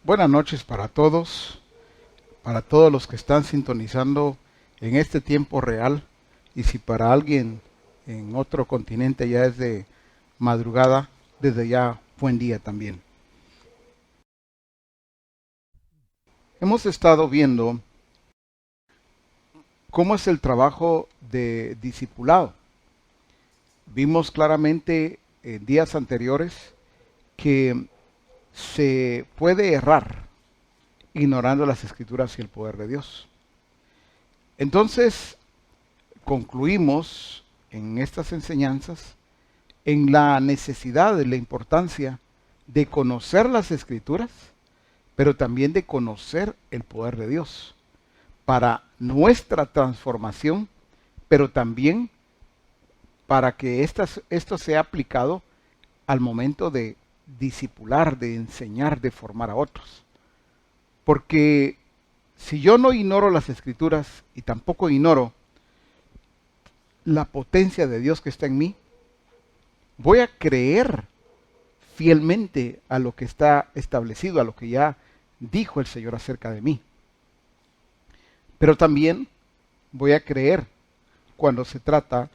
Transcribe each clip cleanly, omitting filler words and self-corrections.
Buenas noches para todos los que están sintonizando en este tiempo real, y si para alguien en otro continente ya es de madrugada, desde ya buen día también. Hemos estado viendo cómo es el trabajo de discipulado. Vimos claramente en días anteriores que se puede errar ignorando las escrituras y el poder de Dios. Entonces, concluimos en estas enseñanzas en la necesidad, de la importancia de conocer las escrituras, pero también de conocer el poder de Dios para nuestra transformación, pero también para que esto sea aplicado al momento de discipular, de enseñar, de formar a otros. Porque si yo no ignoro las escrituras y tampoco ignoro la potencia de Dios que está en mí, voy a creer fielmente a lo que está establecido, a lo que ya dijo el Señor acerca de mí. Pero también voy a creer cuando se trata,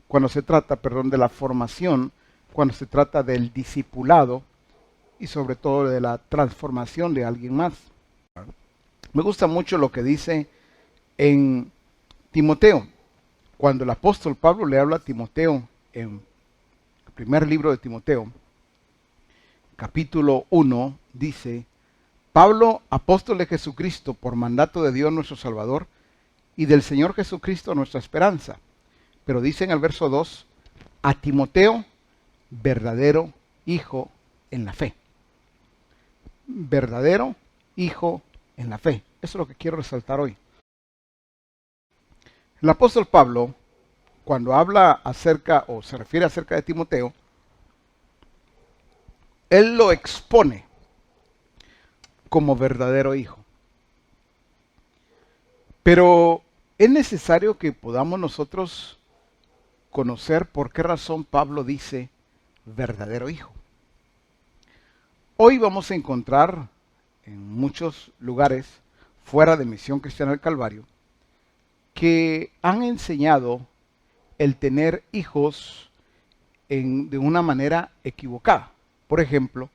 de la formación, cuando se trata del discipulado y sobre todo de la transformación de alguien más. Me gusta mucho lo que dice en Timoteo, cuando el apóstol Pablo le habla a Timoteo en el primer libro de Timoteo, capítulo 1, dice: Pablo, apóstol de Jesucristo, por mandato de Dios nuestro Salvador, y del Señor Jesucristo nuestra esperanza. Pero dice en el verso 2, a Timoteo, verdadero hijo en la fe. Verdadero hijo en la fe. Eso es lo que quiero resaltar hoy. El apóstol Pablo, cuando habla acerca o se refiere acerca de Timoteo, él lo expone como verdadero hijo. Pero es necesario que podamos nosotros conocer por qué razón Pablo dice verdadero hijo. Hoy vamos a encontrar en muchos lugares fuera de Misión Cristiana del Calvario que han enseñado el tener hijos de una manera equivocada. Por ejemplo,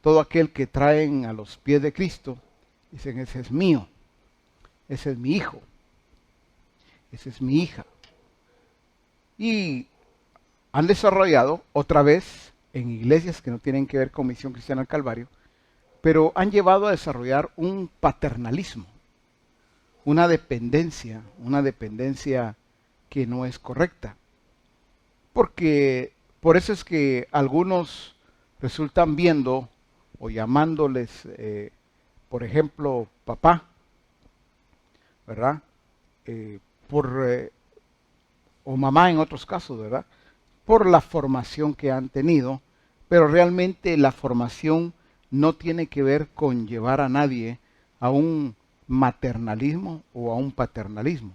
todo aquel que traen a los pies de Cristo, dicen: ese es mío, ese es mi hijo, esa es mi hija. Y han desarrollado otra vez en iglesias que no tienen que ver con Misión Cristiana del Calvario, pero han llevado a desarrollar un paternalismo, una dependencia que no es correcta. Porque por eso es que algunos resultan viendo o llamándoles, por ejemplo, papá, ¿verdad? Eh, por, o mamá en otros casos, ¿verdad? Por la formación que han tenido, pero realmente la formación no tiene que ver con llevar a nadie a un maternalismo o a un paternalismo.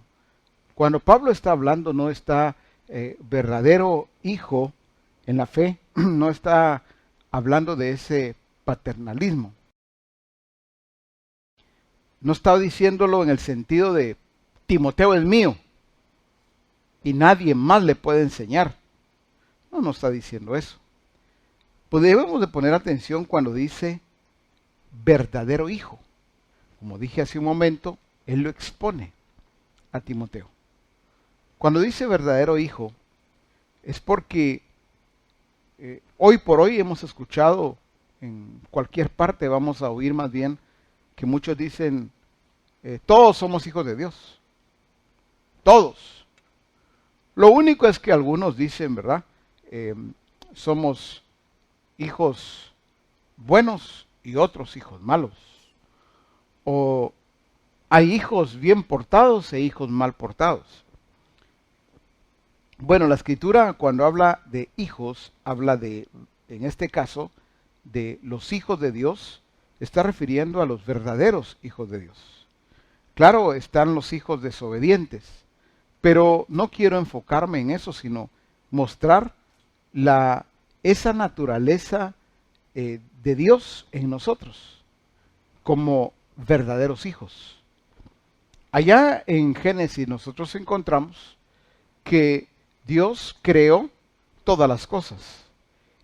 Cuando Pablo está hablando, no está verdadero hijo en la fe, no está hablando de ese paternalismo. No está diciéndolo en el sentido de Timoteo es mío y nadie más le puede enseñar. No, no está diciendo eso. Pues debemos de poner atención cuando dice verdadero hijo. Como dije hace un momento, él lo expone a Timoteo. Cuando dice verdadero hijo, es porque hoy por hoy hemos escuchado, en cualquier parte vamos a oír más bien, que muchos dicen, todos somos hijos de Dios. Todos. Lo único es que algunos dicen, ¿verdad? Somos hijos buenos y otros hijos malos. O hay hijos bien portados e hijos mal portados. Bueno, la escritura cuando habla de hijos, habla de, en este caso, de los hijos de Dios, está refiriendo a los verdaderos hijos de Dios. Claro, están los hijos desobedientes, pero no quiero enfocarme en eso, sino mostrar esa naturaleza de Dios en nosotros. como verdaderos hijos. Allá en Génesis nosotros encontramos que Dios creó todas las cosas.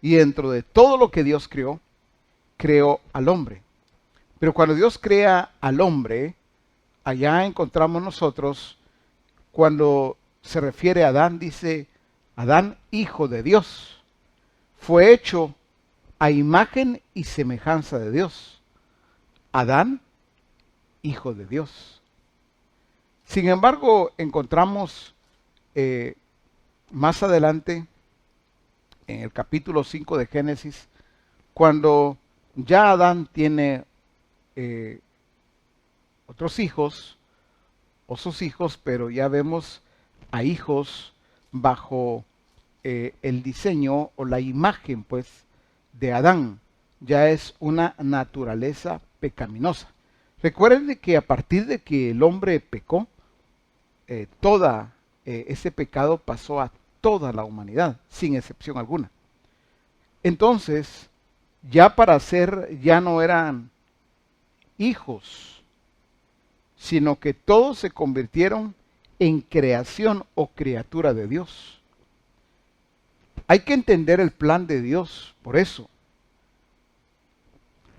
Y dentro de todo lo que Dios creó, creó al hombre. Pero cuando Dios crea al hombre, allá encontramos nosotros, cuando se refiere a Adán, dice, Adán, hijo de Dios, fue hecho a imagen y semejanza de Dios. Adán, hijo de Dios. Sin embargo, encontramos más adelante, en el capítulo 5 de Génesis, cuando ya Adán tiene otros hijos, o sus hijos, pero ya vemos a hijos bajo el diseño o la imagen, pues, de Adán. Ya es una naturaleza pecaminosa. Recuerden de que a partir de que el hombre pecó, ese pecado pasó a toda la humanidad, sin excepción alguna. Entonces, ya para ser, ya no eran hijos, sino que todos se convirtieron en creación o criatura de Dios. Hay que entender el plan de Dios, por eso.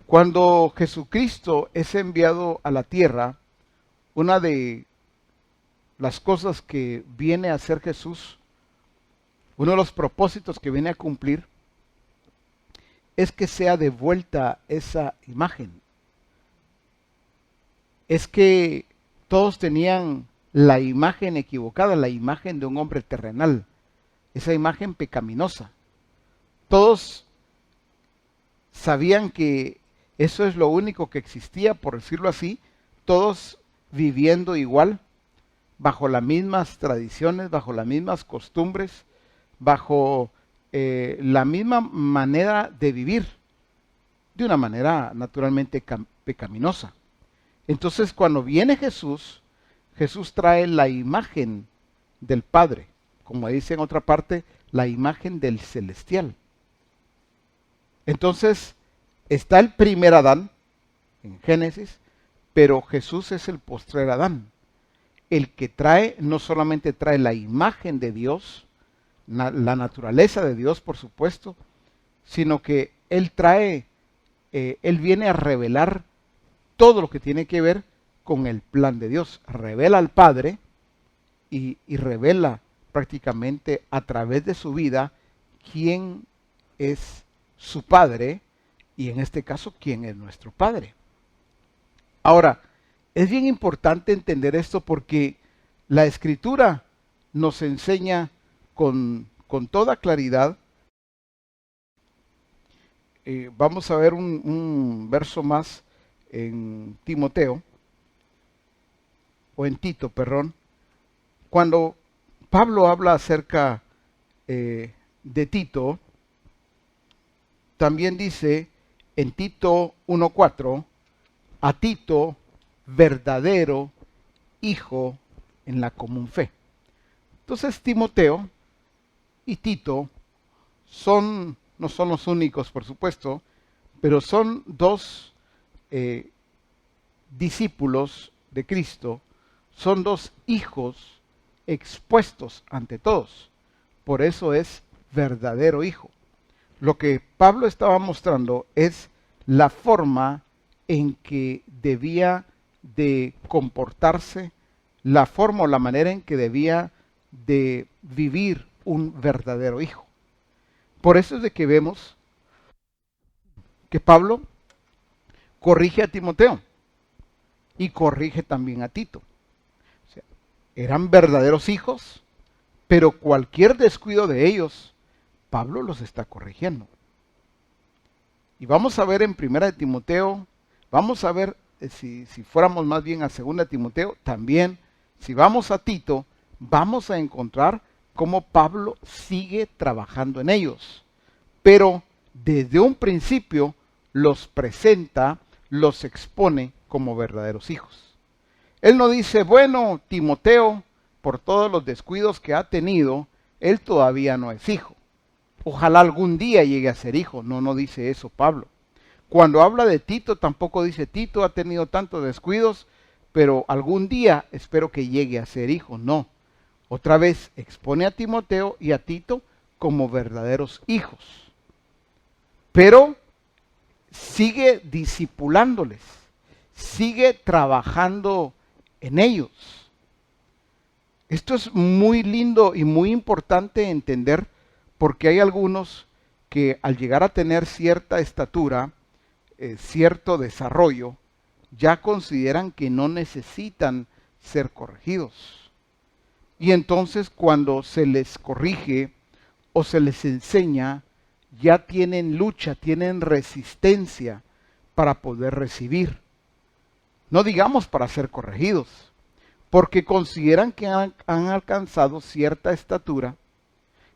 Cuando Jesucristo es enviado a la tierra, una de las cosas que viene a hacer Jesús, uno de los propósitos que viene a cumplir, es que sea devuelta esa imagen. Es que todos tenían la imagen equivocada, la imagen de un hombre terrenal, esa imagen pecaminosa. Todos sabían que eso es lo único que existía, por decirlo así, todos viviendo igual, bajo las mismas tradiciones, bajo las mismas costumbres, bajo la misma manera de vivir, de una manera naturalmente pecaminosa. Entonces, cuando viene Jesús, Jesús trae la imagen del Padre, como dice en otra parte, la imagen del celestial. Entonces, está el primer Adán, en Génesis, pero Jesús es el postrer Adán. El que trae, no solamente trae la imagen de Dios, la naturaleza de Dios, por supuesto, sino que Él trae, Él viene a revelar todo lo que tiene que ver con el plan de Dios. Revela al Padre y revela prácticamente a través de su vida quién es su Padre y en este caso quién es nuestro Padre. Ahora, es bien importante entender esto porque la Escritura nos enseña con toda claridad. Vamos a ver un verso más en Timoteo, o en Tito, perdón, cuando Pablo habla acerca de Tito, también dice en Tito 1:4, a Tito, verdadero hijo en la común fe. Entonces Timoteo y Tito no son los únicos, por supuesto, pero son dos discípulos de Cristo, son dos hijos expuestos ante todos. Por eso es verdadero hijo. Lo que Pablo estaba mostrando es la forma en que debía de comportarse, la forma o la manera en que debía de vivir un verdadero hijo. Por eso es de que vemos que Pablo corrige a Timoteo y corrige también a Tito. O sea, eran verdaderos hijos, pero cualquier descuido de ellos, Pablo los está corrigiendo. Y vamos a ver en 1 Timoteo, vamos a ver si fuéramos más bien a 2 Timoteo, también si vamos a Tito, vamos a encontrar cómo Pablo sigue trabajando en ellos. Pero desde un principio los presenta, los expone como verdaderos hijos. Él no dice, bueno, Timoteo, por todos los descuidos que ha tenido, él todavía no es hijo. Ojalá algún día llegue a ser hijo. No dice eso Pablo. Cuando habla de Tito, tampoco dice Tito ha tenido tantos descuidos, pero algún día espero que llegue a ser hijo. No. Otra vez expone a Timoteo y a Tito como verdaderos hijos. Pero sigue discipulándoles, sigue trabajando en ellos. Esto es muy lindo y muy importante entender, porque hay algunos que al llegar a tener cierta estatura, cierto desarrollo, ya consideran que no necesitan ser corregidos. Y entonces cuando se les corrige o se les enseña, ya tienen lucha, tienen resistencia para poder recibir. No digamos para ser corregidos, porque consideran que han alcanzado cierta estatura,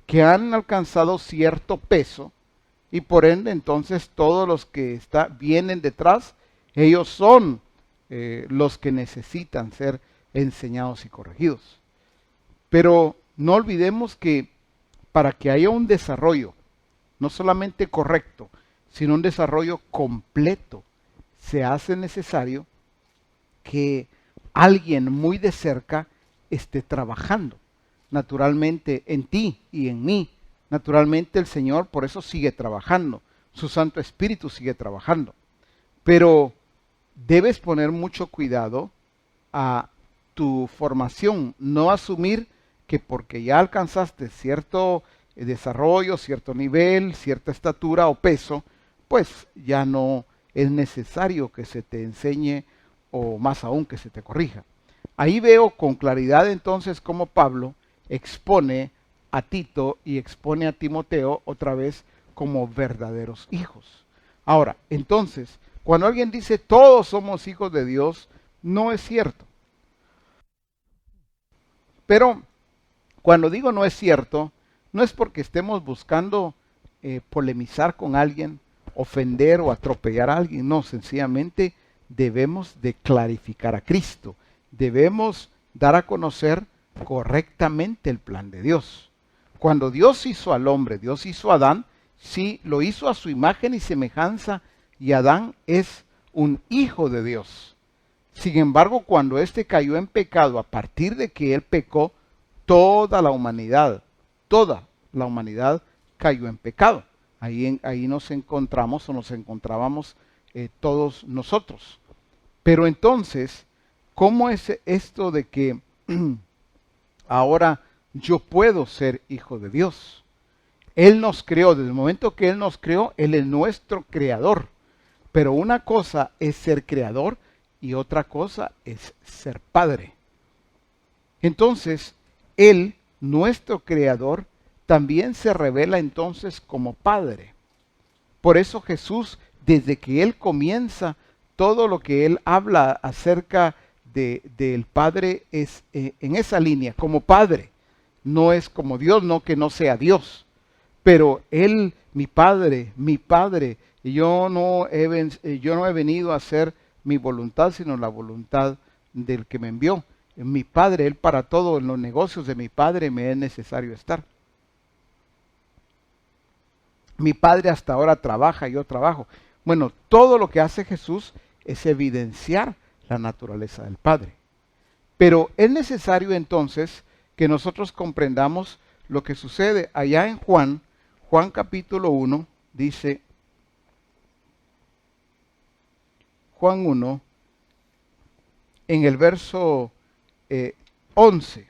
que han alcanzado cierto peso, y por ende entonces todos los que vienen detrás, ellos son los que necesitan ser enseñados y corregidos. Pero no olvidemos que para que haya un desarrollo, no solamente correcto, sino un desarrollo completo, se hace necesario que alguien muy de cerca esté trabajando, naturalmente en ti y en mí. Naturalmente el Señor por eso sigue trabajando, su Santo Espíritu sigue trabajando. Pero debes poner mucho cuidado a tu formación, no asumir que porque ya alcanzaste cierto desarrollo, cierto nivel, cierta estatura o peso, pues ya no es necesario que se te enseñe o más aún que se te corrija. Ahí veo con claridad entonces cómo Pablo expone a Tito y expone a Timoteo otra vez como verdaderos hijos. Ahora, entonces, cuando alguien dice todos somos hijos de Dios, no es cierto. Pero cuando digo no es cierto, no es porque estemos buscando polemizar con alguien, ofender o atropellar a alguien. No, sencillamente debemos de clarificar a Cristo. Debemos dar a conocer correctamente el plan de Dios. Cuando Dios hizo al hombre, Dios hizo a Adán, sí, lo hizo a su imagen y semejanza, y Adán es un hijo de Dios. Sin embargo, cuando éste cayó en pecado, a partir de que él pecó, toda la humanidad cayó en pecado. Ahí nos encontramos o nos encontrábamos todos nosotros. Pero entonces, ¿cómo es esto de que ahora yo puedo ser hijo de Dios? Él nos creó, desde el momento que Él nos creó, Él es nuestro creador. Pero una cosa es ser creador y otra cosa es ser padre. Entonces, Él, nuestro creador, también se revela entonces como padre. Por eso Jesús, desde que Él comienza, todo lo que Él habla acerca del Padre es en esa línea, como Padre. No es como Dios, no que no sea Dios. Pero Él, mi Padre, yo no he venido a hacer mi voluntad, sino la voluntad del que me envió. Mi Padre, Él para todo, en los negocios de mi Padre me es necesario estar. Mi Padre hasta ahora trabaja, yo trabajo. Bueno, todo lo que hace Jesús es evidenciar la naturaleza del Padre. Pero es necesario entonces que nosotros comprendamos lo que sucede allá en Juan capítulo 1, dice, Juan 1, en el verso 11.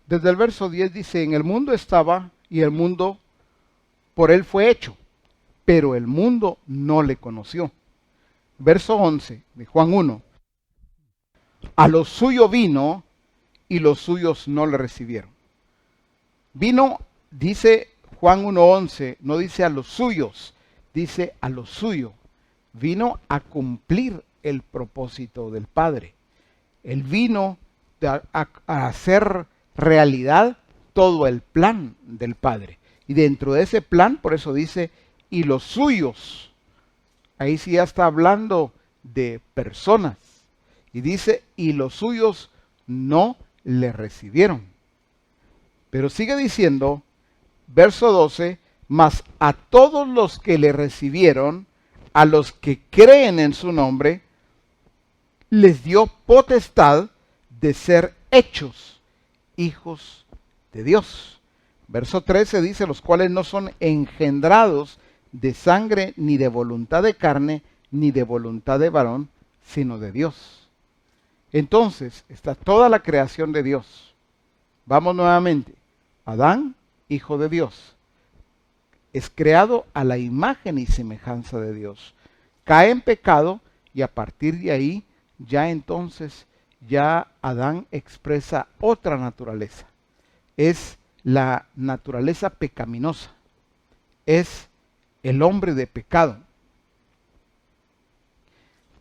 Desde el verso 10 dice, en el mundo estaba y el mundo por él fue hecho, pero el mundo no le conoció. Verso 11 de Juan 1. A lo suyo vino y los suyos no le recibieron. Vino, dice Juan 1:11, no dice a los suyos, dice a lo suyo. Vino a cumplir el propósito del Padre. Él vino a hacer realidad todo el plan del Padre. Y dentro de ese plan, por eso dice, y los suyos, ahí sí ya está hablando de personas. Y dice, y los suyos no le recibieron. Pero sigue diciendo, verso 12, mas a todos los que le recibieron, a los que creen en su nombre, les dio potestad de ser hechos hijos de Dios. Verso 13 dice, los cuales no son engendrados de sangre, ni de voluntad de carne, ni de voluntad de varón, sino de Dios. Entonces está toda la creación de Dios. Vamos nuevamente. Adán, hijo de Dios, es creado a la imagen y semejanza de Dios. Cae en pecado y a partir de ahí ya entonces ya Adán expresa otra naturaleza. Es la naturaleza pecaminosa. Es el hombre de pecado.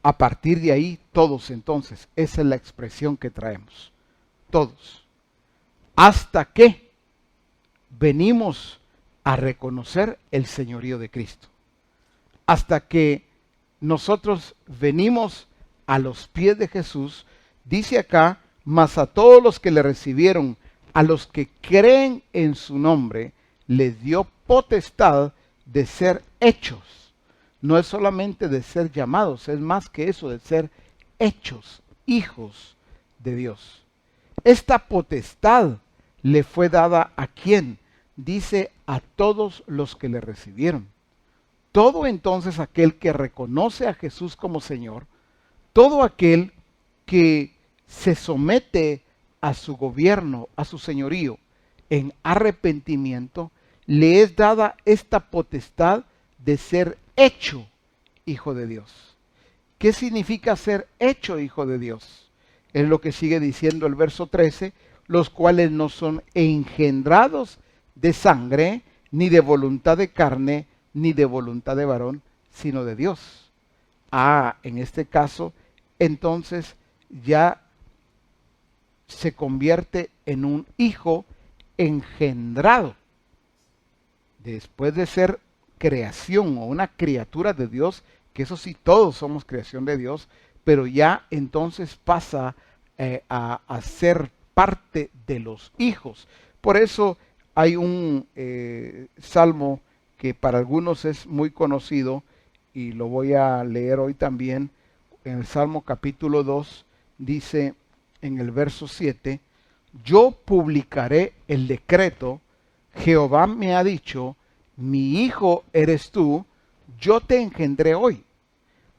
A partir de ahí todos entonces, esa es la expresión que traemos. Todos. Hasta que venimos a reconocer el señorío de Cristo. Hasta que nosotros venimos a los pies de Jesús, dice acá, mas a todos los que le recibieron, a los que creen en su nombre, les dio potestad de ser hechos. No es solamente de ser llamados, es más que eso, de ser hechos hijos de Dios. Esta potestad le fue dada ¿a quién? Dice a todos los que le recibieron. Todo entonces aquel que reconoce a Jesús como Señor, todo aquel que se somete a su gobierno, a su señorío, en arrepentimiento, le es dada esta potestad de ser hecho hijo de Dios. ¿Qué significa ser hecho hijo de Dios? Es lo que sigue diciendo el verso 13, los cuales no son engendrados de sangre, ni de voluntad de carne, ni de voluntad de varón, sino de Dios. En este caso, entonces ya se convierte en un hijo engendrado. Después de ser creación o una criatura de Dios, que eso sí, todos somos creación de Dios, pero ya entonces pasa a ser parte de los hijos. Por eso hay un salmo que para algunos es muy conocido y lo voy a leer hoy también. En el Salmo capítulo 2 dice en el verso 7, yo publicaré el decreto, Jehová me ha dicho, mi hijo eres tú, yo te engendré hoy.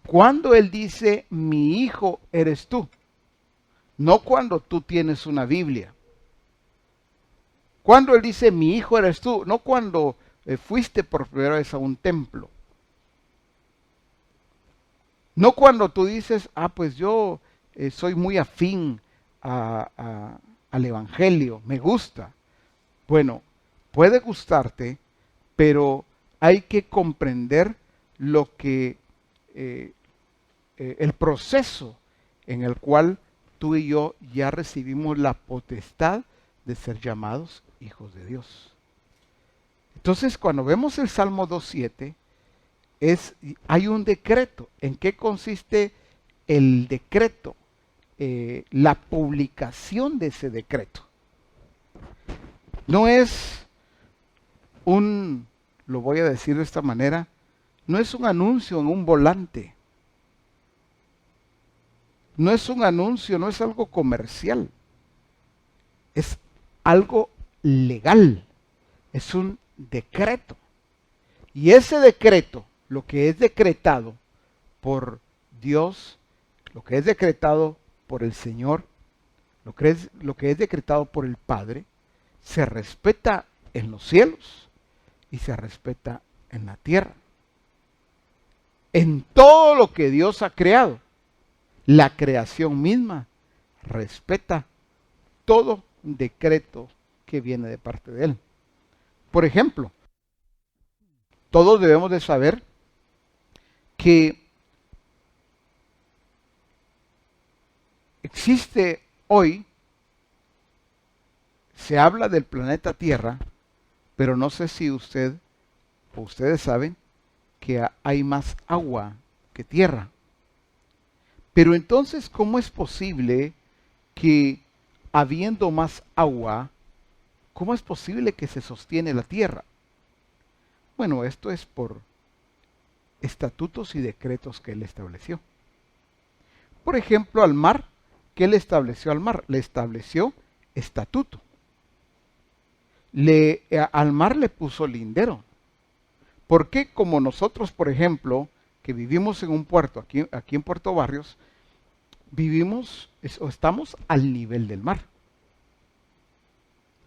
Cuando él dice, mi hijo eres tú, no cuando tú tienes una Biblia. Cuando él dice, mi hijo eres tú, no cuando fuiste por primera vez a un templo. No cuando tú dices, pues yo soy muy afín al Evangelio, me gusta. Bueno, puede gustarte, pero hay que comprender lo que el proceso en el cual tú y yo ya recibimos la potestad de ser llamados hijos de Dios. Entonces, cuando vemos el Salmo 2.7, hay un decreto. ¿En qué consiste el decreto? La publicación de ese decreto. No es lo voy a decir de esta manera, no es un anuncio en un volante. No es un anuncio, no es algo comercial. Es algo legal. Es un decreto. Y ese decreto, lo que es decretado por Dios, lo que es decretado por el Señor, lo que es decretado por el Padre, se respeta en los cielos y se respeta en la tierra. En todo lo que Dios ha creado, la creación misma respeta todo decreto que viene de parte de Él. Por ejemplo, todos debemos de saber que existe hoy, se habla del planeta Tierra, pero no sé si usted o ustedes saben que hay más agua que tierra. Pero entonces, ¿cómo es posible que habiendo más agua, cómo es posible que se sostiene la tierra? Bueno, esto es por estatutos y decretos que él estableció. Por ejemplo, al mar, ¿qué le estableció al mar? Le estableció estatuto. Al mar le puso lindero. ¿Por qué? Como nosotros, por ejemplo, que vivimos en un puerto, aquí en Puerto Barrios, vivimos o estamos al nivel del mar.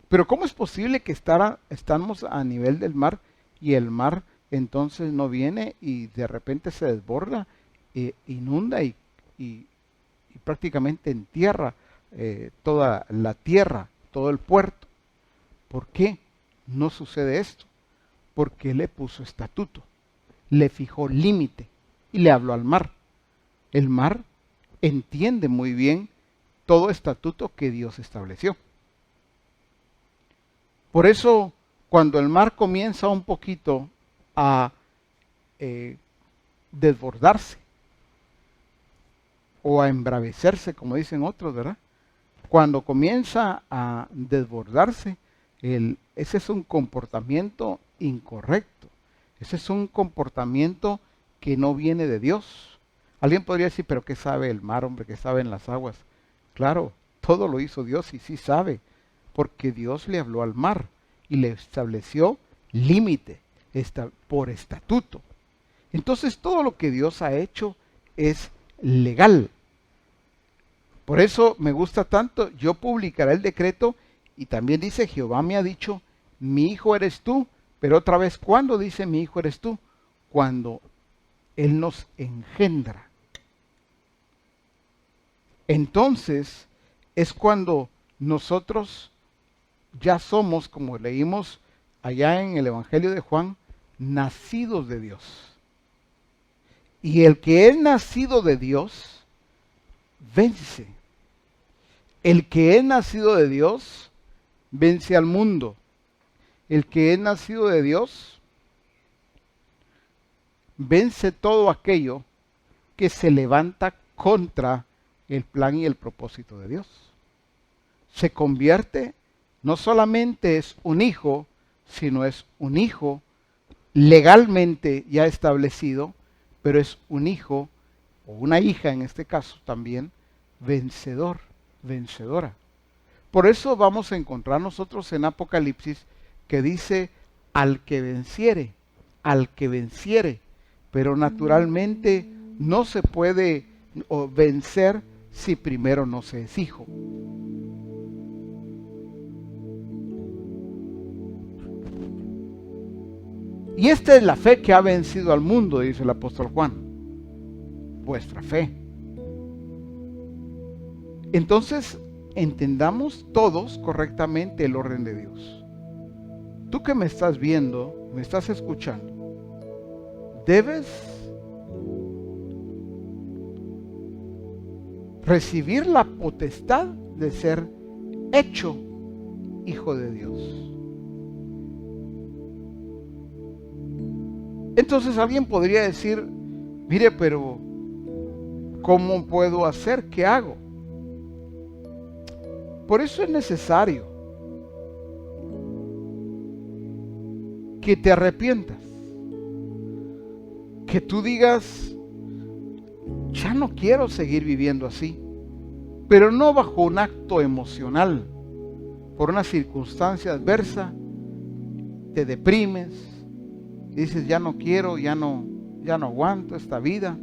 Pero ¿cómo es posible que estamos a nivel del mar y el mar entonces no viene y de repente se desborda, inunda y prácticamente entierra toda la tierra, todo el puerto? ¿Por qué no sucede esto? Porque le puso estatuto, le fijó límite y le habló al mar. El mar entiende muy bien todo estatuto que Dios estableció. Por eso, cuando el mar comienza un poquito a desbordarse o a embravecerse, como dicen otros, ¿verdad? Cuando comienza a desbordarse, ese es un comportamiento incorrecto. Ese es un comportamiento que no viene de Dios. Alguien podría decir, pero ¿qué sabe el mar, hombre? ¿Qué saben las aguas? Claro, todo lo hizo Dios y sí sabe, porque Dios le habló al mar y le estableció límite por estatuto. Entonces todo lo que Dios ha hecho es legal. Por eso me gusta tanto, yo publicaré el decreto y también dice, Jehová me ha dicho, mi hijo eres tú, pero otra vez, ¿cuándo dice mi hijo eres tú? Cuando Él nos engendra. Entonces es cuando nosotros ya somos, como leímos allá en el Evangelio de Juan, nacidos de Dios. Y el que es nacido de Dios, vence. El que es nacido de Dios, vence al mundo. El que es nacido de Dios, vence todo aquello que se levanta contra el plan y el propósito de Dios. Se convierte, no solamente es un hijo, sino es un hijo legalmente ya establecido, pero es un hijo, o una hija en este caso también, vencedor, vencedora. Por eso vamos a encontrar nosotros en Apocalipsis que dice, al que venciere, pero naturalmente no se puede vencer si primero no se es hijo. Y esta es la fe que ha vencido al mundo, dice el apóstol Juan. Vuestra fe. Entonces, entendamos todos correctamente el orden de Dios. Tú que me estás viendo, me estás escuchando, debes recibir la potestad de ser hecho hijo de Dios. Entonces alguien podría decir, mire, pero ¿cómo puedo hacer? ¿Qué hago? Por eso es necesario que te arrepientas, que tú digas, ya no quiero seguir viviendo así, pero no bajo un acto emocional, por una circunstancia adversa, te deprimes, dices, ya no quiero, ya no aguanto esta vida.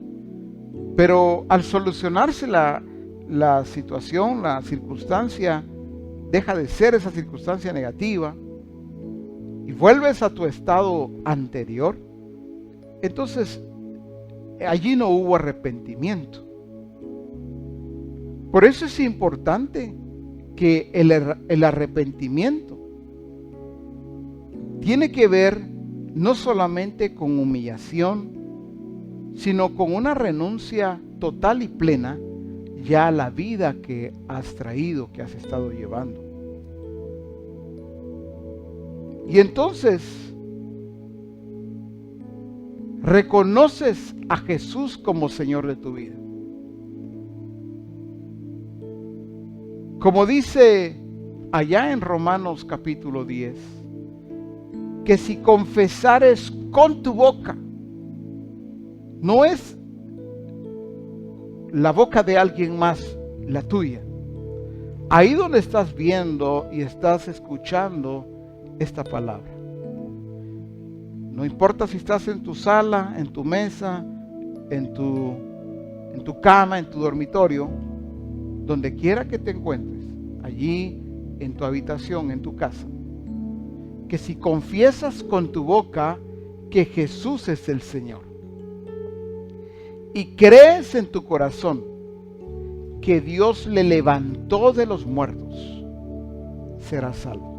Pero al solucionarse la situación, la circunstancia, deja de ser esa circunstancia negativa y vuelves a tu estado anterior, entonces allí no hubo arrepentimiento. Por eso es importante que el arrepentimiento tiene que ver no solamente con humillación, sino con una renuncia total y plena ya a la vida que has traído, que has estado llevando. Y entonces reconoces a Jesús como Señor de tu vida. Como dice allá en Romanos capítulo 10, que si confesares con tu boca. No es la boca de alguien más, la tuya. Ahí donde estás viendo y estás escuchando esta palabra. No importa si estás en tu sala, en tu mesa, en tu cama, en tu dormitorio, donde quiera que te encuentres, allí en tu habitación, en tu casa, que si confiesas con tu boca que Jesús es el Señor y crees en tu corazón que Dios le levantó de los muertos, serás salvo.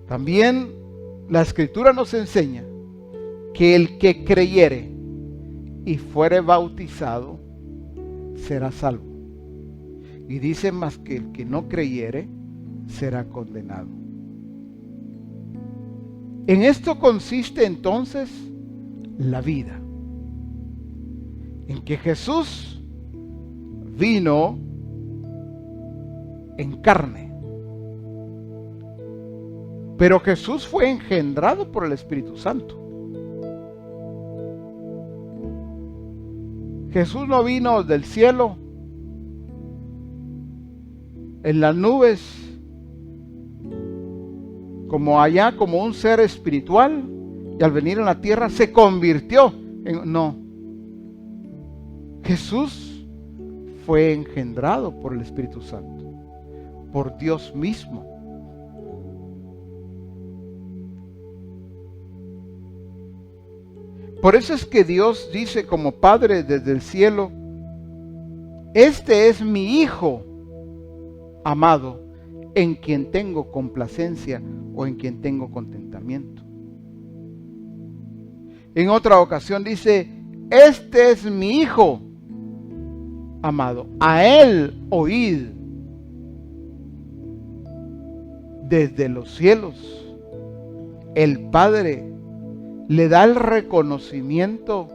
También la Escritura nos enseña que el que creyere y fuere bautizado será salvo. Y dice más que el que no creyere será condenado. En esto consiste entonces la vida, en que Jesús vino en carne, pero Jesús fue engendrado por el Espíritu Santo. Jesús no vino del cielo en las nubes como allá, como un ser espiritual, y al venir a la tierra se convirtió en... No. Jesús fue engendrado por el Espíritu Santo, por Dios mismo. Por eso es que Dios dice como Padre desde el cielo: este es mi Hijo amado, en quien tengo complacencia o en quien tengo contentamiento. En otra ocasión dice: este es mi Hijo amado, a él oíd. Desde los cielos el Padre le da el reconocimiento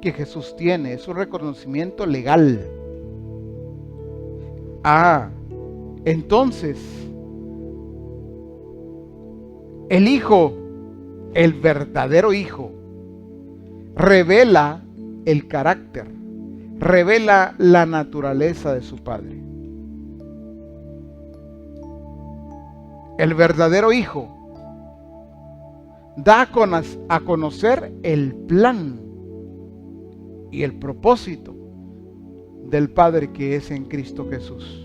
que Jesús tiene. Es un reconocimiento legal. Entonces el Hijo, el verdadero Hijo, revela el carácter, revela la naturaleza de su Padre. El verdadero Hijo da a conocer el plan y el propósito del Padre que es en Cristo Jesús.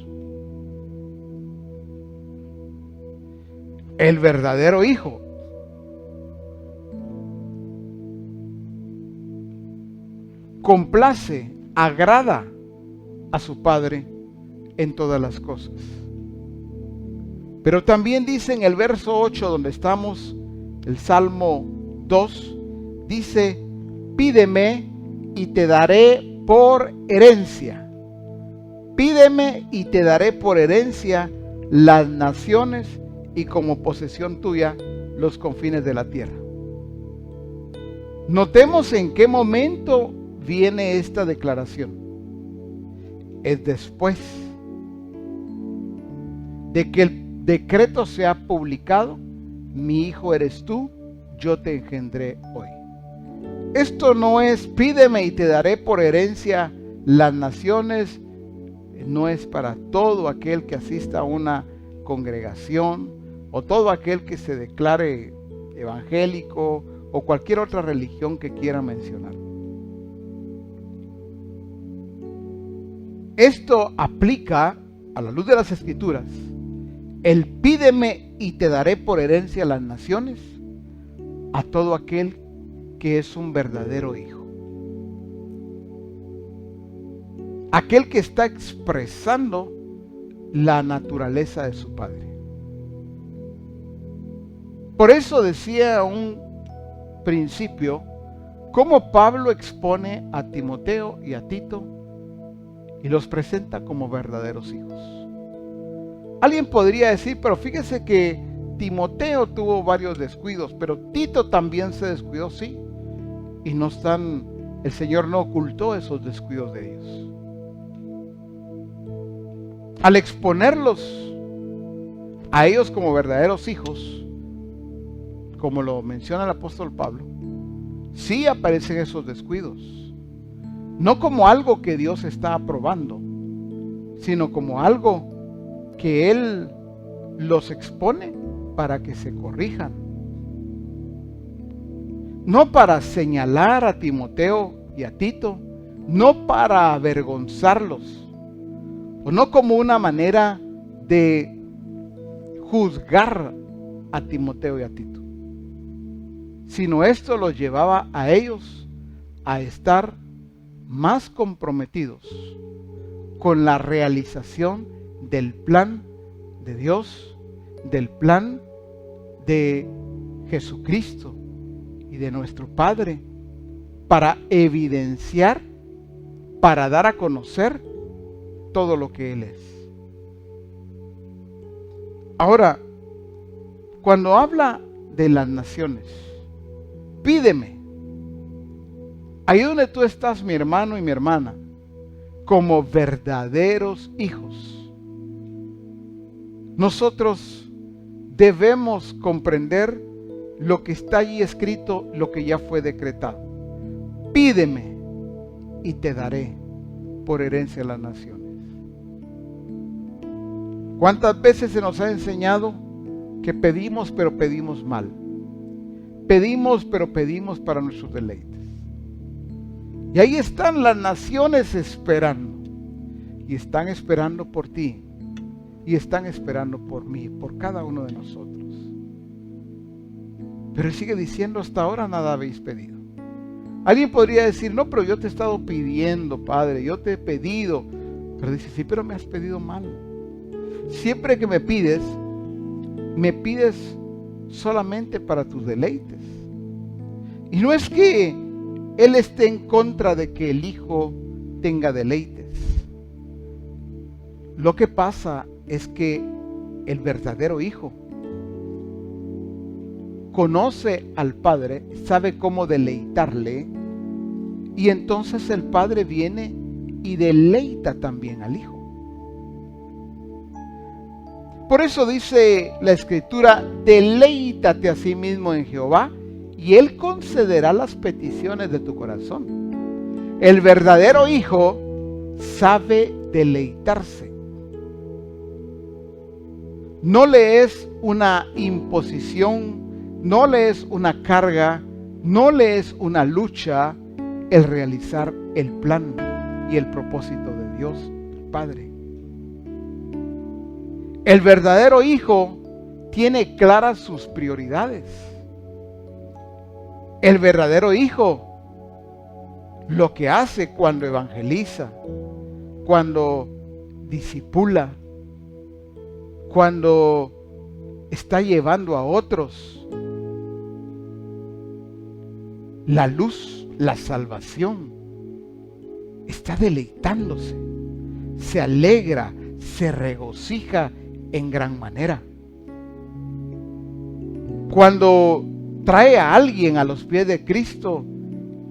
El verdadero Hijo complace, agrada a su Padre en todas las cosas. Pero también dice en el verso 8 donde estamos, el Salmo 2, dice: pídeme y te daré por herencia. Pídeme y te daré por herencia las naciones y como posesión tuya los confines de la tierra. Notemos en qué momento viene esta declaración. Es después de que el decreto sea publicado: mi hijo eres tú, yo te engendré hoy. Esto no es pídeme y te daré por herencia las naciones. No es para todo aquel que asista a una congregación o todo aquel que se declare evangélico o cualquier otra religión que quiera mencionar. Esto aplica, a la luz de las Escrituras, el pídeme y te daré por herencia las naciones, a todo aquel que es un verdadero hijo. Aquel que está expresando la naturaleza de su Padre. Por eso decía un principio cómo Pablo expone a Timoteo y a Tito y los presenta como verdaderos hijos. Alguien podría decir, pero fíjese que Timoteo tuvo varios descuidos, pero Tito también se descuidó, sí. Y no están, el Señor no ocultó esos descuidos de ellos. Al exponerlos a ellos como verdaderos hijos, como lo menciona el apóstol Pablo, sí aparecen esos descuidos. No como algo que Dios está aprobando, sino como algo que Él los expone para que se corrijan. No para señalar a Timoteo y a Tito, no para avergonzarlos, o no como una manera de juzgar a Timoteo y a Tito, sino esto los llevaba a ellos a estar más comprometidos con la realización del plan de Dios, del plan de Jesucristo y de nuestro Padre, para evidenciar, para dar a conocer todo lo que Él es. Ahora, cuando habla de las naciones, pídeme, ahí donde tú estás, mi hermano y mi hermana, como verdaderos hijos, nosotros debemos comprender lo que está allí escrito, lo que ya fue decretado. Pídeme y te daré por herencia a las naciones. ¿Cuántas veces se nos ha enseñado que pedimos, pero pedimos mal? Pedimos, pero pedimos para nuestros deleites. Y ahí están las naciones esperando. Y están esperando por ti. Y están esperando por mí, por cada uno de nosotros. Pero Él sigue diciendo, hasta ahora nada habéis pedido. Alguien podría decir, no, pero yo te he estado pidiendo, Padre, yo te he pedido. Pero dice, sí, pero me has pedido mal. Siempre que me pides solamente para tus deleites. Y no es que Él esté en contra de que el Hijo tenga deleites. Lo que pasa es que el verdadero Hijo conoce al Padre, sabe cómo deleitarle, y entonces el Padre viene y deleita también al Hijo. Por eso dice la Escritura, deleítate a sí mismo en Jehová, y Él concederá las peticiones de tu corazón. El verdadero Hijo sabe deleitarse. No le es una imposición, no le es una carga, no le es una lucha el realizar el plan y el propósito de Dios, el Padre. El verdadero Hijo tiene claras sus prioridades. El verdadero Hijo lo que hace cuando evangeliza, cuando discipula, cuando está llevando a otros la luz, la salvación, está deleitándose, se alegra, se regocija en gran manera. Cuando trae a alguien a los pies de Cristo,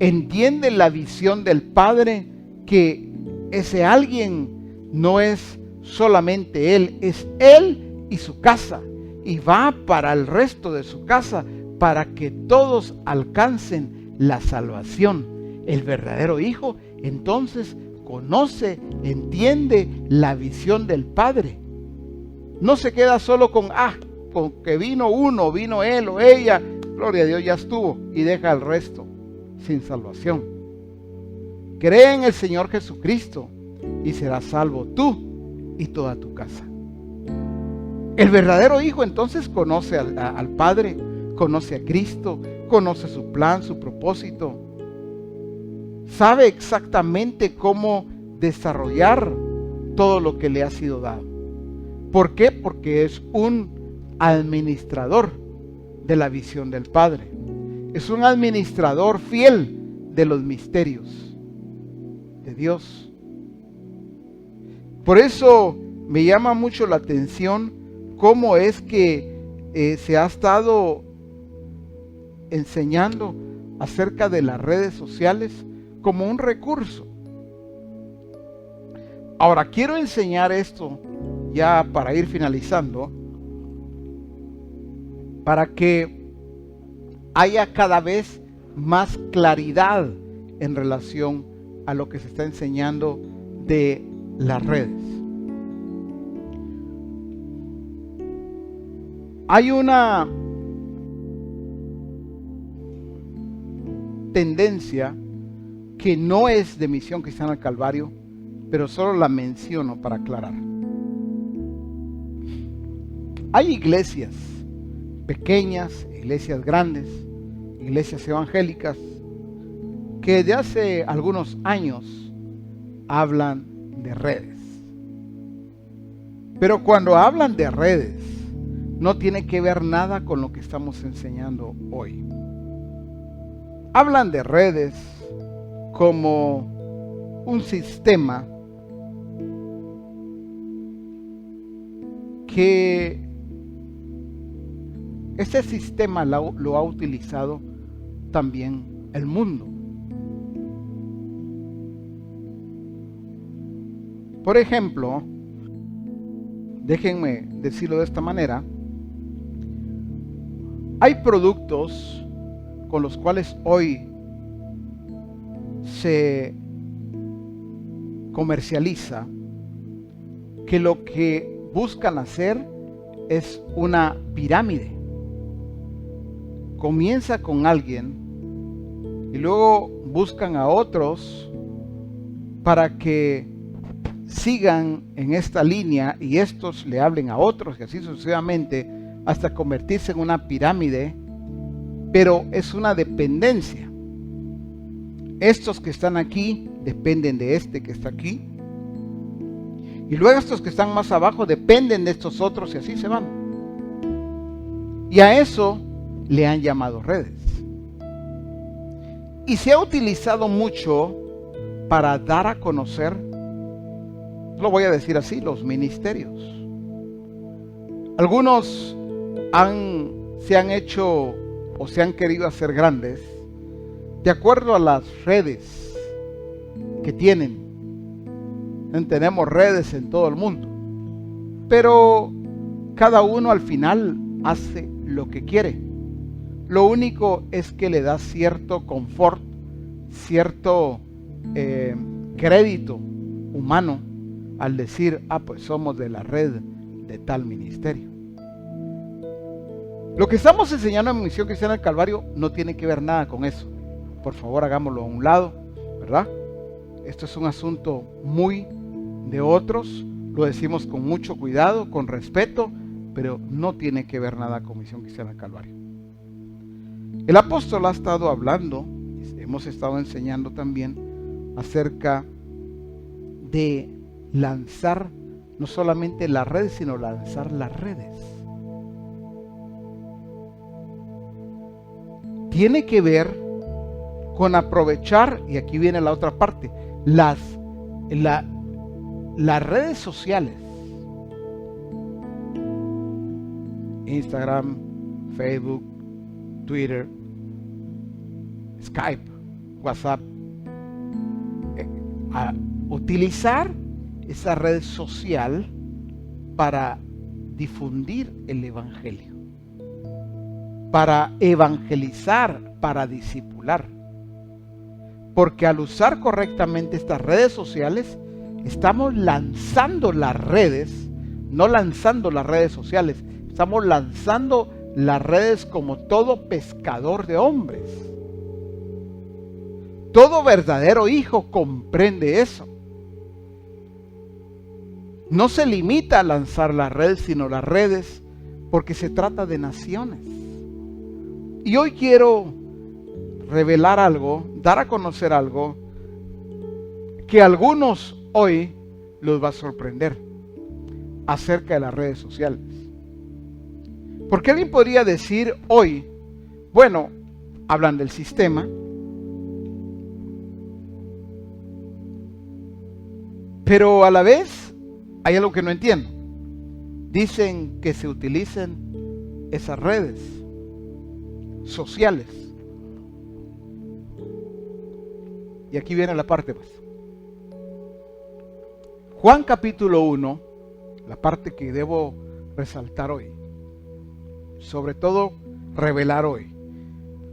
entiende la visión del Padre, que ese alguien no es solamente él, es él y su casa, y va para el resto de su casa para que todos alcancen la salvación. El verdadero Hijo entonces conoce, entiende la visión del Padre. No se queda solo con que vino uno, vino él o ella, gloria a Dios, ya estuvo, y deja al resto sin salvación. Cree en el Señor Jesucristo y serás salvo tú y toda tu casa. El verdadero Hijo entonces conoce al Padre, conoce a Cristo, conoce su plan, su propósito. Sabe exactamente cómo desarrollar todo lo que le ha sido dado. ¿Por qué? Porque es un administrador de la visión del Padre. Es un administrador fiel de los misterios de Dios. Por eso me llama mucho la atención cómo es que se ha estado enseñando acerca de las redes sociales como un recurso. Ahora, quiero enseñar esto ya para ir finalizando, para que haya cada vez más claridad en relación a lo que se está enseñando de las redes. Hay una tendencia que no es de Misión Cristiana del Calvario, pero solo la menciono para aclarar. Hay iglesias pequeñas, iglesias grandes, iglesias evangélicas, que desde hace algunos años hablan de redes. Pero cuando hablan de redes, no tiene que ver nada con lo que estamos enseñando hoy. Hablan de redes como un sistema que ese sistema lo ha utilizado también el mundo. Por ejemplo, déjenme decirlo de esta manera, hay productos con los cuales hoy se comercializa que lo que buscan hacer es una pirámide. Comienza con alguien y luego buscan a otros para que sigan en esta línea y estos le hablen a otros y así sucesivamente hasta convertirse en una pirámide, pero es una dependencia. Estos que están aquí dependen de este que está aquí y luego estos que están más abajo dependen de estos otros y así se van. Y a eso le han llamado redes. Y se ha utilizado mucho para dar a conocer, lo voy a decir así, los ministerios. Algunos se han hecho o se han querido hacer grandes de acuerdo a las redes que tienen. Tenemos redes en todo el mundo, pero cada uno al final hace lo que quiere. Lo único es que le da cierto confort, cierto crédito humano al decir, pues somos de la red de tal ministerio. Lo que estamos enseñando en Misión Cristiana del Calvario no tiene que ver nada con eso. Por favor, hagámoslo a un lado, ¿verdad? Esto es un asunto muy de otros, lo decimos con mucho cuidado, con respeto, pero no tiene que ver nada con Misión Cristiana del Calvario. El apóstol ha estado hablando, hemos estado enseñando también acerca de lanzar no solamente las redes, sino lanzar las redes. Tiene que ver con aprovechar, y aquí viene la otra parte, las redes sociales, Instagram, Facebook, Twitter, Skype, WhatsApp, a utilizar esa red social para difundir el evangelio, para evangelizar, para discipular. Porque al usar correctamente estas redes sociales, estamos lanzando las redes, no lanzando las redes sociales, estamos lanzando las redes como todo pescador de hombres. Todo verdadero hijo comprende eso. No se limita a lanzar las redes, sino las redes, porque se trata de naciones. Y hoy quiero revelar algo, dar a conocer algo que a algunos hoy los va a sorprender acerca de las redes sociales. Porque alguien podría decir hoy, bueno, hablan del sistema, pero a la vez hay algo que no entiendo. Dicen que se utilicen esas redes sociales. Y aquí viene la parte, pues. Juan capítulo 1, la parte que debo resaltar hoy. sobre todo revelar hoy.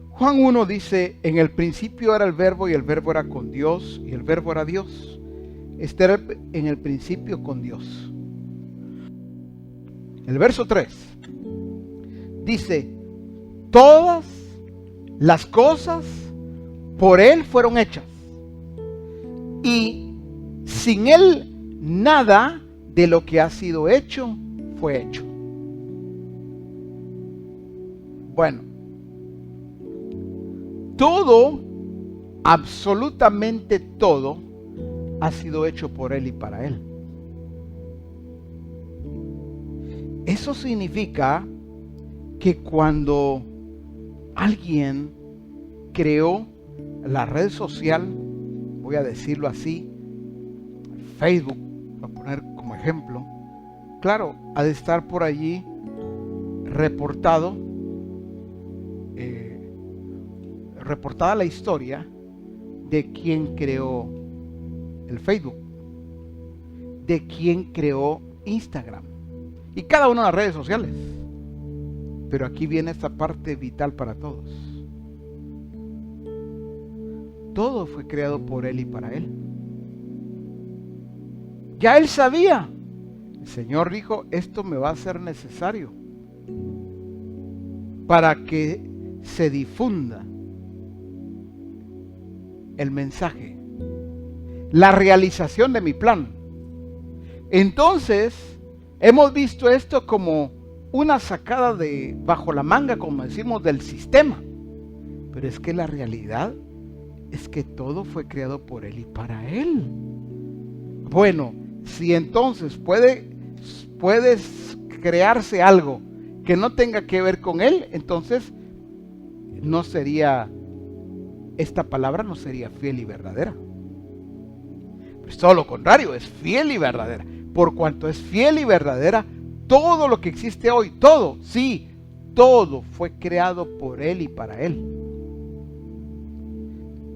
Juan 1 dice, en el principio era el verbo y el verbo era con Dios y el verbo era Dios. Este era en el principio con Dios. El verso 3 dice, todas las cosas por Él fueron hechas y sin Él nada de lo que ha sido hecho fue hecho. Bueno, todo, absolutamente todo, ha sido hecho por Él y para Él. Eso significa que cuando alguien creó la red social, voy a decirlo así, Facebook, voy a poner como ejemplo, claro, ha de estar por allí reportada la historia de quién creó el Facebook, de quién creó Instagram y cada una de las redes sociales. Pero aquí viene esta parte vital para todos. Todo fue creado por Él y para Él. Ya Él sabía. El Señor dijo, esto me va a ser necesario para que se difunda el mensaje, la realización de mi plan. Entonces, hemos visto esto como una sacada de bajo la manga, como decimos, del sistema. Pero es que la realidad es que todo fue creado por Él y para Él. Bueno, si entonces puedes crearse algo que no tenga que ver con Él, entonces no sería, esta palabra no sería fiel y verdadera. Pues todo lo contrario, es fiel y verdadera. Por cuanto es fiel y verdadera, todo lo que existe hoy, todo, sí, todo fue creado por Él y para Él.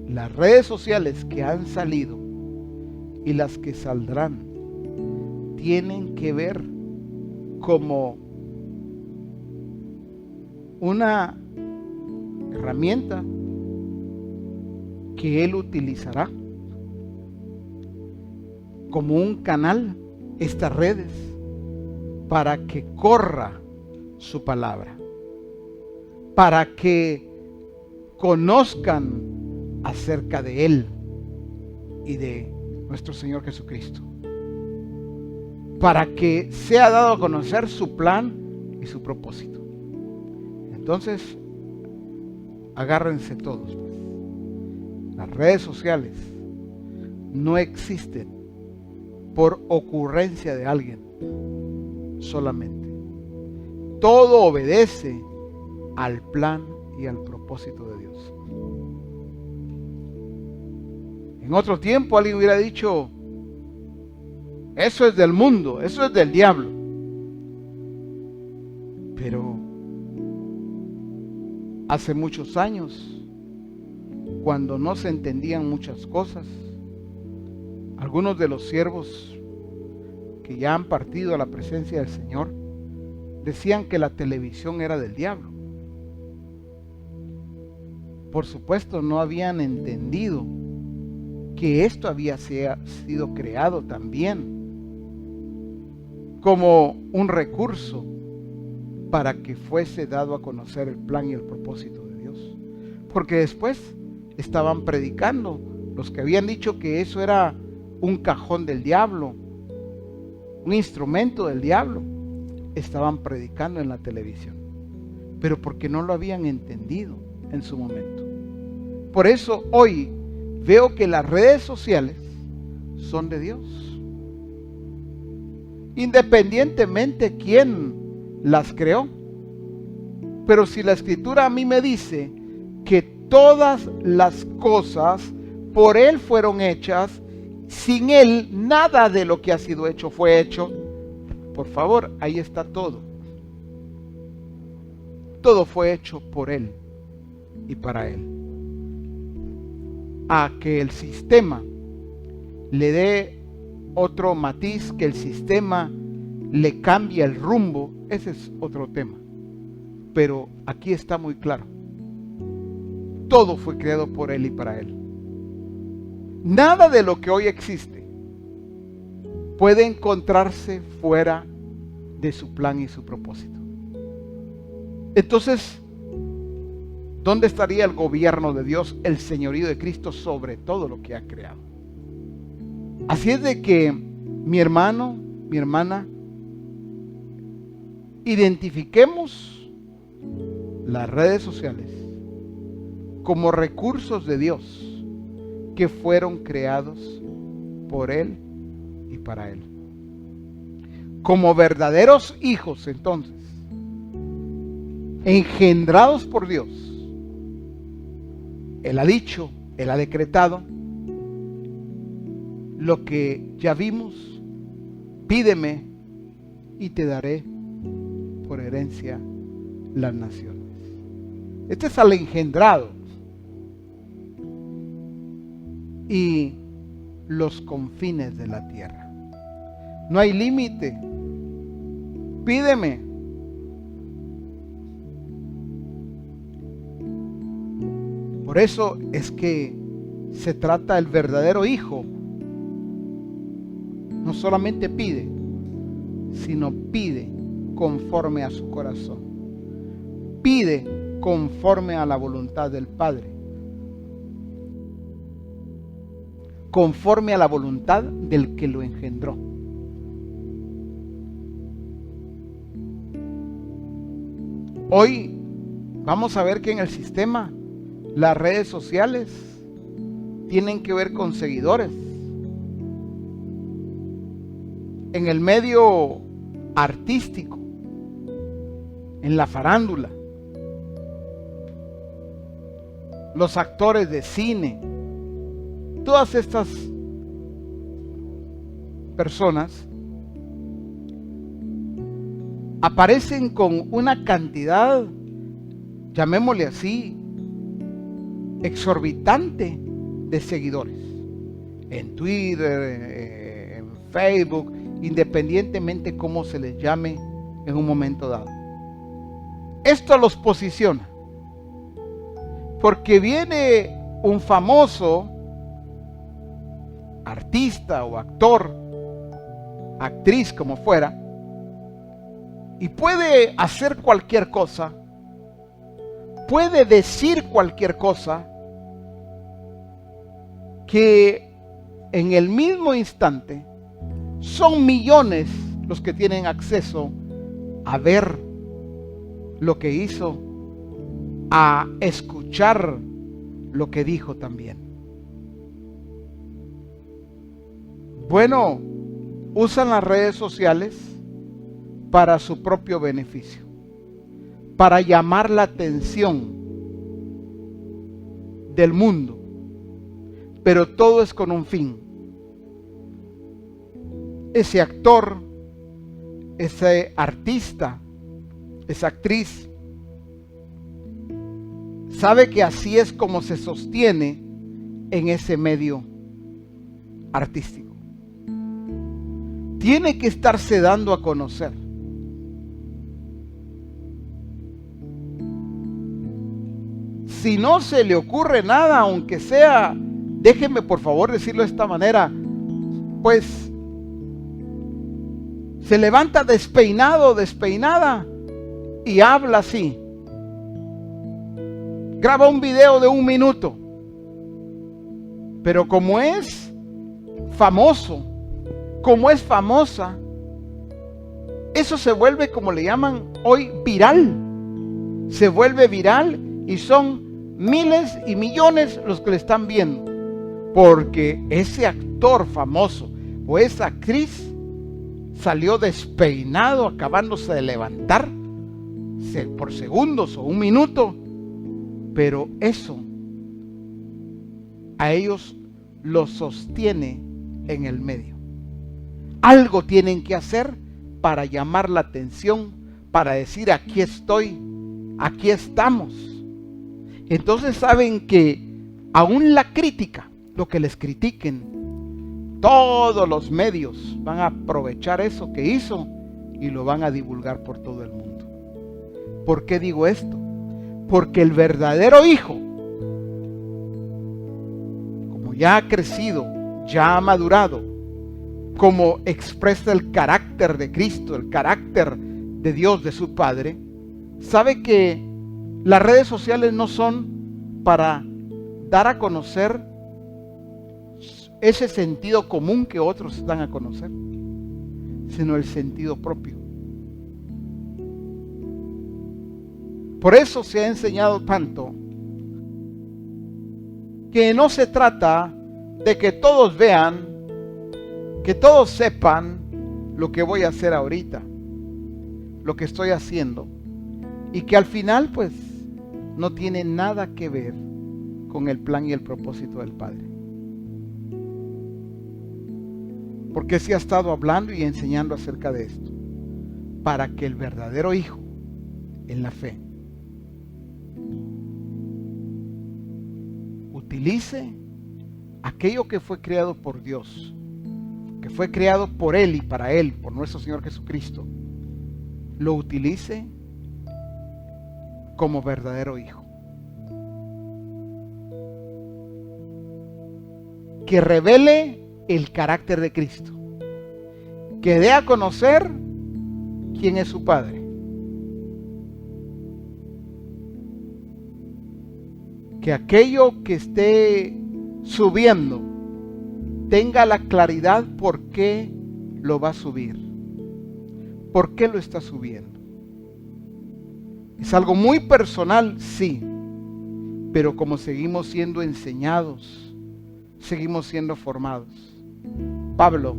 Las redes sociales que han salido y las que saldrán tienen que ver como una herramienta que Él utilizará como un canal, estas redes, para que corra su palabra, para que conozcan acerca de Él y de nuestro Señor Jesucristo, para que sea dado a conocer su plan y su propósito. Entonces, agárrense todos, pues. Las redes sociales no existen por ocurrencia de alguien solamente. Todo obedece al plan y al propósito de Dios. En otro tiempo alguien hubiera dicho, eso es del mundo, eso es del diablo. Pero hace muchos años, cuando no se entendían muchas cosas, algunos de los siervos que ya han partido a la presencia del Señor decían que la televisión era del diablo. Por supuesto, no habían entendido que esto había sido creado también como un recurso para que fuese dado a conocer el plan y el propósito de Dios. Porque después estaban predicando los que habían dicho que eso era un cajón del diablo, un instrumento del diablo, estaban predicando en la televisión, pero porque no lo habían entendido en su momento. Por eso hoy veo que las redes sociales son de Dios, independientemente quién las creó. Pero si la Escritura a mí me dice que todas las cosas por Él fueron hechas, sin Él nada de lo que ha sido hecho fue hecho, por favor, ahí está todo. Todo fue hecho por Él y para Él. A que el sistema le dé otro matiz, que el sistema le cambie el rumbo, ese es otro tema. pero aquí está muy claro. Todo fue creado por Él y para Él. Nada de lo que hoy existe puede encontrarse fuera de su plan y su propósito. Entonces, ¿dónde estaría el gobierno de Dios, el señorío de Cristo sobre todo lo que ha creado? Así es de que, mi hermano, mi hermana, identifiquemos las redes sociales como recursos de Dios que fueron creados por Él y para Él. Como verdaderos hijos, entonces, engendrados por Dios, Él ha dicho, Él ha decretado lo que ya vimos: pídeme y te daré por herencia las naciones. Este es al engendrado y los confines de la tierra. No hay límite. Pídeme. Por eso es que se trata el verdadero hijo. No solamente pide, sino pide conforme a su corazón. Pide conforme a la voluntad del Padre. Conforme a la voluntad del que lo engendró. Hoy vamos a ver que en el sistema las redes sociales tienen que ver con seguidores. En el medio artístico, en la farándula, los actores de cine, todas estas personas aparecen con una cantidad, llamémosle así, exorbitante de seguidores. En Twitter, en Facebook, independientemente cómo se les llame en un momento dado. Esto los posiciona. Porque viene un famoso artista o actor, actriz como fuera, y puede hacer cualquier cosa, puede decir cualquier cosa, que en el mismo instante son millones los que tienen acceso a ver lo que hizo, a escuchar lo que dijo también. Bueno, usan las redes sociales para su propio beneficio, para llamar la atención del mundo, pero todo es con un fin. Ese actor, ese artista, esa actriz, sabe que así es como se sostiene en ese medio artístico. Tiene que estarse dando a conocer. Si no se le ocurre nada, aunque sea, déjenme por favor decirlo de esta manera, pues se levanta despeinado, despeinada y habla así. Graba un video de 1 minuto. Pero como es famoso, como es famosa, eso se vuelve, como le llaman hoy, viral. Se vuelve viral y son miles y millones los que le están viendo. Porque ese actor famoso o esa actriz salió despeinado, acabándose de levantar por segundos o 1 minuto. Pero eso a ellos los sostiene en el medio. Algo tienen que hacer para llamar la atención, para decir aquí estoy, aquí estamos. Entonces saben que aún la crítica, lo que les critiquen, todos los medios van a aprovechar eso que hizo y lo van a divulgar por todo el mundo. ¿Por qué digo esto? Porque el verdadero hijo, como ya ha crecido, ya ha madurado, como expresa el carácter de Cristo, el carácter de Dios, de su Padre, sabe que las redes sociales no son para dar a conocer ese sentido común que otros dan a conocer, sino el sentido propio. Por eso se ha enseñado tanto que no se trata de que todos vean, que todos sepan lo que voy a hacer ahorita, lo que estoy haciendo, y que al final pues no tiene nada que ver con el plan y el propósito del Padre. Porque se ha estado hablando y enseñando acerca de esto, para que el verdadero hijo en la fe utilice aquello que fue creado por Dios, que fue creado por Él y para Él, por nuestro Señor Jesucristo, lo utilice como verdadero hijo. Que revele el carácter de Cristo, que dé a conocer quién es su Padre. Que aquello que esté subiendo tenga la claridad por qué lo va a subir, por qué lo está subiendo. Es algo muy personal, sí, pero como seguimos siendo enseñados, seguimos siendo formados. Pablo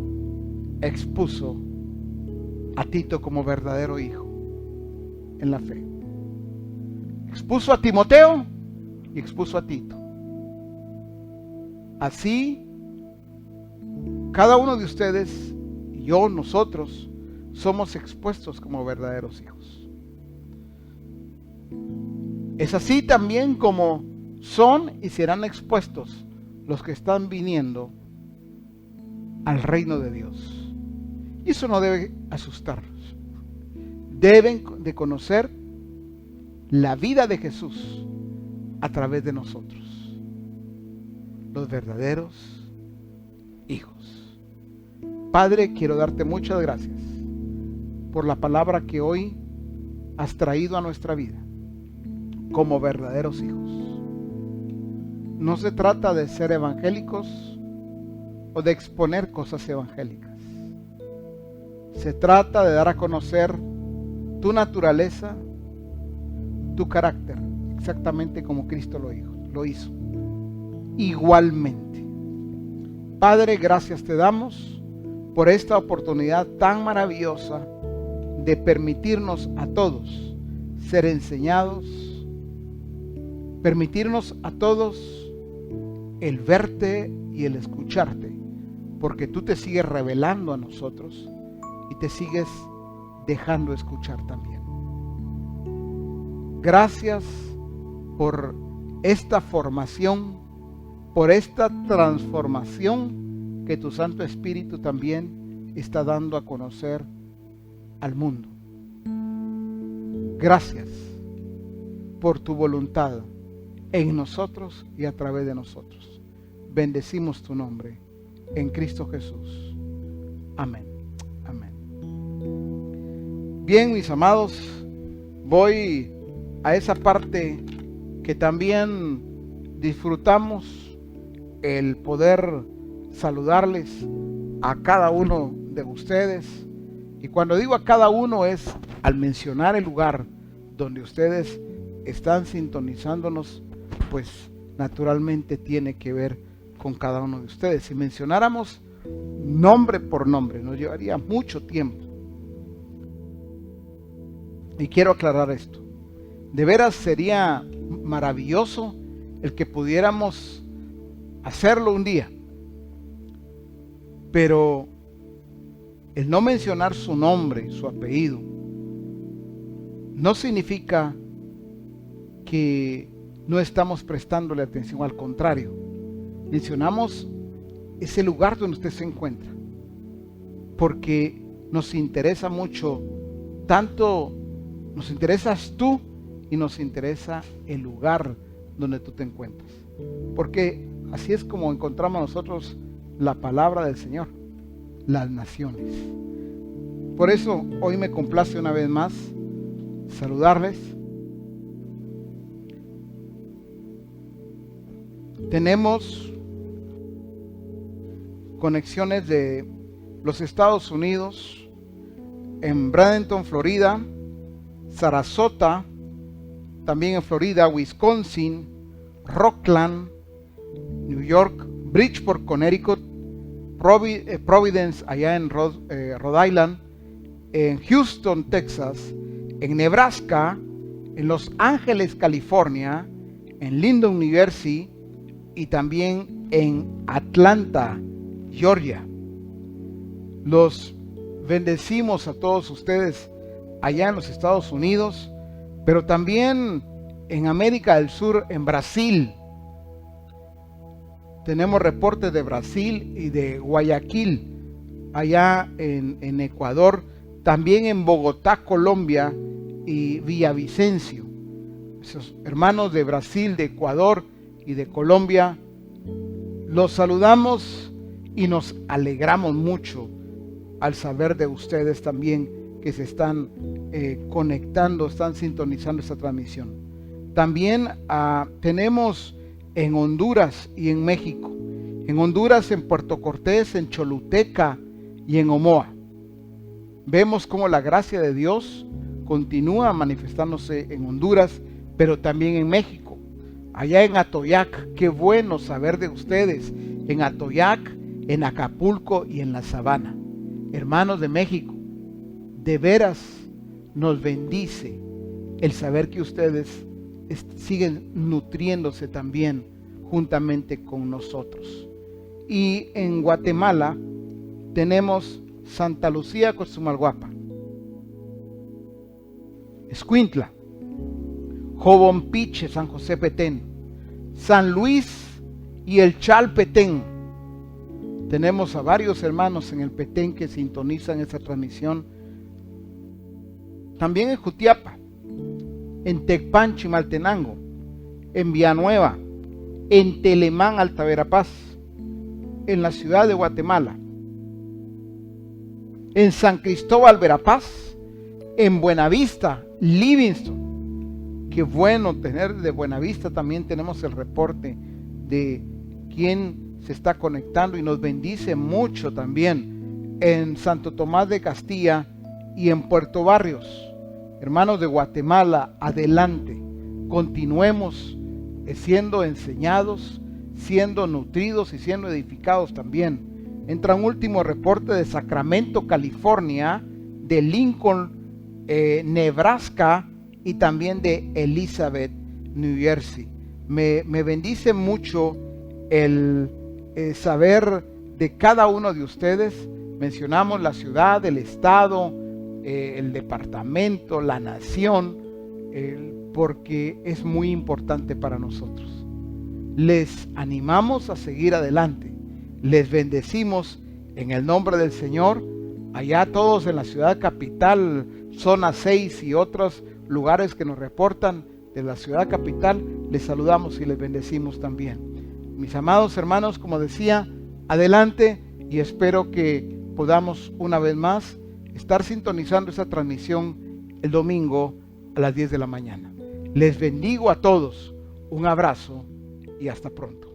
expuso a Tito como verdadero hijo en la fe. Expuso a Timoteo y expuso a Tito. Así, cada uno de ustedes, y yo, nosotros, somos expuestos como verdaderos hijos. Es así también como son y serán expuestos los que están viniendo al reino de Dios. Y eso no debe asustarlos. Deben de conocer la vida de Jesús a través de nosotros, los verdaderos hijos. Padre, quiero darte muchas gracias por la palabra que hoy has traído a nuestra vida como verdaderos hijos. No se trata de ser evangélicos o de exponer cosas evangélicas. Se trata de dar a conocer tu naturaleza, tu carácter, exactamente como Cristo lo hizo. Igualmente. Padre, gracias te damos por esta oportunidad tan maravillosa de permitirnos a todos ser enseñados, permitirnos a todos el verte y el escucharte, porque tú te sigues revelando a nosotros y te sigues dejando escuchar también. Gracias por esta formación, por esta transformación que tu Santo Espíritu también está dando a conocer al mundo. Gracias por tu voluntad en nosotros y a través de nosotros. Bendecimos tu nombre en Cristo Jesús. Amén. Amén. Bien, mis amados, voy a esa parte que también disfrutamos, el poder saludarles a cada uno de ustedes. Y cuando digo a cada uno es al mencionar el lugar donde ustedes están sintonizándonos, pues naturalmente tiene que ver con cada uno de ustedes. Si mencionáramos nombre por nombre, nos llevaría mucho tiempo. Y quiero aclarar esto. De veras sería maravilloso el que pudiéramos hacerlo un día. Pero el no mencionar su nombre, su apellido, no significa que no estamos prestándole atención. Al contrario, mencionamos ese lugar donde usted se encuentra, porque nos interesa mucho tanto Nos interesas tú y nos interesa el lugar donde tú te encuentras. Porque así es como encontramos nosotros la palabra del Señor, las naciones. Por eso hoy me complace una vez más saludarles. Tenemos conexiones de los Estados Unidos, en Bradenton, Florida, Sarasota, también en Florida, Wisconsin, Rockland, New York, Bridgeport, Connecticut, Providence, allá en Rhode Island, en Houston, Texas, en Nebraska, en Los Ángeles, California, en Lyndon, New Jersey, y también en Atlanta, Georgia. Los bendecimos a todos ustedes allá en los Estados Unidos, pero también en América del Sur, en Brasil. Tenemos reportes de Brasil y de Guayaquil, allá en Ecuador, también en Bogotá, Colombia, y Villavicencio. Esos hermanos de Brasil, de Ecuador y de Colombia, los saludamos y nos alegramos mucho al saber de ustedes también que se están conectando, están sintonizando esta transmisión. También tenemos en Honduras y en México. En Honduras, en Puerto Cortés, en Choluteca y en Omoa. Vemos cómo la gracia de Dios continúa manifestándose en Honduras, pero también en México. Allá en Atoyac, qué bueno saber de ustedes. En Atoyac, en Acapulco y en la Sabana. Hermanos de México, de veras nos bendice el saber que ustedes siguen nutriéndose también juntamente con nosotros. Y en Guatemala tenemos Santa Lucía, Cochumalguapa, Escuintla, Jobonpiche, San José Petén, San Luis y el Chal Petén. Tenemos a varios hermanos en el Petén que sintonizan esta transmisión. También en Jutiapa, en Tecpan, Chimaltenango, en Villanueva, en Telemán, Alta Verapaz, en la ciudad de Guatemala, en San Cristóbal, Verapaz, en Buenavista, Livingston. Qué bueno tener de Buenavista. También tenemos el reporte de quién se está conectando y nos bendice mucho también en Santo Tomás de Castilla y en Puerto Barrios. Hermanos de Guatemala, adelante, continuemos siendo enseñados, siendo nutridos y siendo edificados también. Entra un último reporte de Sacramento, California, de Lincoln, Nebraska, y también de Elizabeth, New Jersey. Me bendice mucho el saber de cada uno de ustedes. Mencionamos la ciudad, el estado, el departamento, la nación, porque es muy importante para nosotros. Les animamos a seguir adelante. Les bendecimos en el nombre del Señor. Allá todos en la ciudad capital, zona 6 y otros lugares que nos reportan de la ciudad capital, les saludamos y les bendecimos también. Mis amados hermanos, como decía, adelante, y espero que podamos una vez más estar sintonizando esta transmisión el domingo a las 10 de la mañana. Les bendigo a todos, un abrazo y hasta pronto.